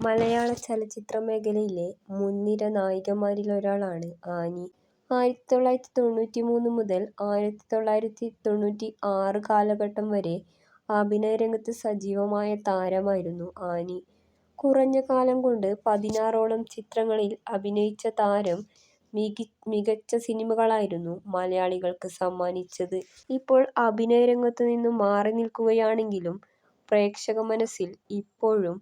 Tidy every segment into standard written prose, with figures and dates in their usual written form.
മലയാള ചലച്ചിത്ര മേഖലയിലെ മുൻനിര നായികമാരിലൊരാളാണ് ആനി. 1993 മുതൽ 1996 കാലഘട്ടം വരെ അഭിനയരംഗത്ത് സജീവമായ താരമായിരുന്നു ആനി. കുറഞ്ഞ കാലം കൊണ്ട് 16ഓളം ചിത്രങ്ങളിൽ അഭിനയിച്ച താരം മികച്ച സിനിമകളായിരുന്നു മലയാളികൾക്ക് സമ്മാനിച്ചത്. ഇപ്പോൾ അഭിനയരംഗത്തു നിന്നും മാറി നിൽക്കുകയാണെങ്കിലും പ്രേക്ഷക മനസ്സിൽ ഇപ്പോഴും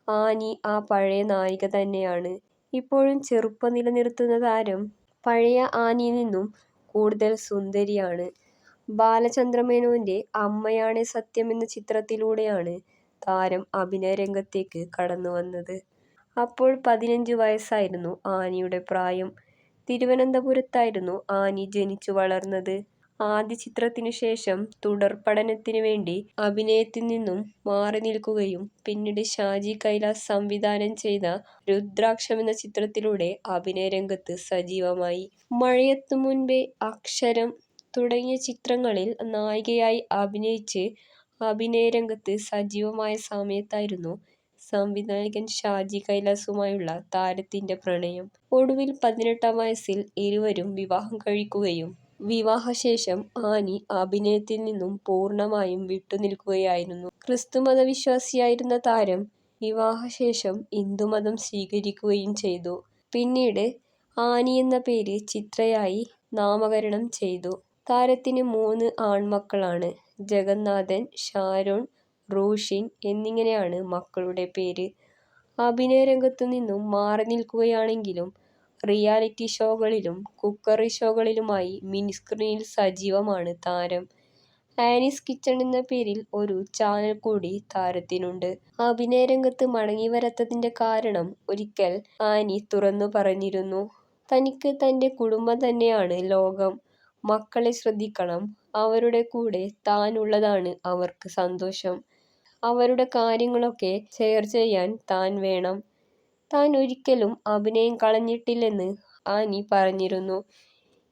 ആനി ആ പഴയ നായിക തന്നെയാണ്. ഇപ്പോഴും ചെറുപ്പം നിലനിർത്തുന്ന താരം പഴയ ആനിയിൽ നിന്നും കൂടുതൽ സുന്ദരിയാണ്. ബാലചന്ദ്രമേനോന്റെ അമ്മയാണേ സത്യം എന്ന ചിത്രത്തിലൂടെയാണ് താരം അഭിനയ രംഗത്തേക്ക് കടന്നുവന്നത്. അപ്പോൾ 15 വയസ്സായിരുന്നു ആനിയുടെ പ്രായം. തിരുവനന്തപുരത്തായിരുന്നു ആനി ജനിച്ചു വളർന്നത്. ആദ്യ ചിത്രത്തിനു ശേഷം തുടർ പഠനത്തിന് വേണ്ടി അഭിനയത്തിൽ നിന്നും മാറി നിൽക്കുകയും പിന്നീട് ഷാജി കൈലാസ് സംവിധാനം ചെയ്ത രുദ്രാക്ഷം എന്ന ചിത്രത്തിലൂടെ അഭിനയ രംഗത്ത് സജീവമായി. മഴയെത്തും മുൻപേ, അക്ഷരം തുടങ്ങിയ ചിത്രങ്ങളിൽ നായികയായി അഭിനയിച്ച് അഭിനയ രംഗത്ത് സജീവമായ സമയത്തായിരുന്നു സംവിധായകൻ ഷാജി കൈലാസുമായുള്ള താരത്തിന്റെ പ്രണയം. ഒടുവിൽ 18-ാം വയസ്സിൽ ഇരുവരും വിവാഹം കഴിക്കുകയും വിവാഹശേഷം ആനി അഭിനയത്തിൽ നിന്നും പൂർണ്ണമായും വിട്ടുനിൽക്കുകയായിരുന്നു. ക്രിസ്തുമത വിശ്വാസിയായിരുന്ന താരം വിവാഹശേഷം ഹിന്ദുമതം സ്വീകരിക്കുകയും ചെയ്തു. പിന്നീട് ആനി എന്ന പേര് ചിത്രയായി നാമകരണം ചെയ്തു. താരത്തിന് 3 ആൺമക്കളാണ്. ജഗന്നാഥൻ, ഷാരോൺ, റൂഷിൻ എന്നിങ്ങനെയാണ് മക്കളുടെ പേര്. അഭിനയ രംഗത്തു നിന്നും മാറി നിൽക്കുകയാണെങ്കിലും റിയാലിറ്റി ഷോകളിലും കുക്കറി ഷോകളിലുമായി മിനിസ്ക്രീനിൽ സജീവമാണ് താരം. ആനീസ് കിച്ചൺ എന്ന പേരിൽ ഒരു ചാനൽ കൂടി താരത്തിനുണ്ട്. അഭിനയ രംഗത്ത് മടങ്ങിവരാത്തതിന്റെ കാരണം ഒരിക്കൽ ആനി തുറന്നു പറഞ്ഞിരുന്നു. തനിക്ക് തന്റെ കുടുംബം തന്നെയാണ് ലോകം. മക്കളെ ശ്രദ്ധിക്കണം. അവരുടെ കൂടെ താൻ ഉള്ളതാണ് അവർക്ക് സന്തോഷം. അവരുടെ കാര്യങ്ങളൊക്കെ ഷെയർ ചെയ്യാൻ താൻ വേണം. താൻ ഒരിക്കലും അഭിനയം കളഞ്ഞിട്ടില്ലെന്ന് ആനി പറഞ്ഞിരുന്നു.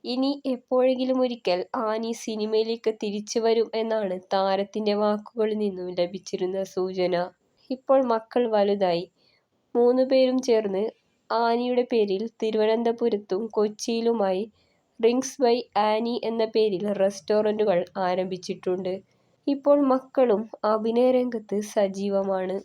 ഇനി എപ്പോഴെങ്കിലുമൊരിക്കൽ ആനി സിനിമയിലേക്ക് തിരിച്ചു വരും എന്നാണ് താരത്തിന്റെ വാക്കുകളിൽ നിന്നും ലഭിച്ചിരുന്ന സൂചന. ഇപ്പോൾ മക്കൾ വലുതായി. 3 പേരും ചേർന്ന് ആനിയുടെ പേരിൽ തിരുവനന്തപുരത്തും കൊച്ചിയിലുമായി ഡ്രിങ്ക്സ് ബൈ ആനി എന്ന പേരിൽ റെസ്റ്റോറന്റുകൾ ആരംഭിച്ചിട്ടുണ്ട്. ഇപ്പോൾ മക്കളും അഭിനയ രംഗത്ത് സജീവമാണ്.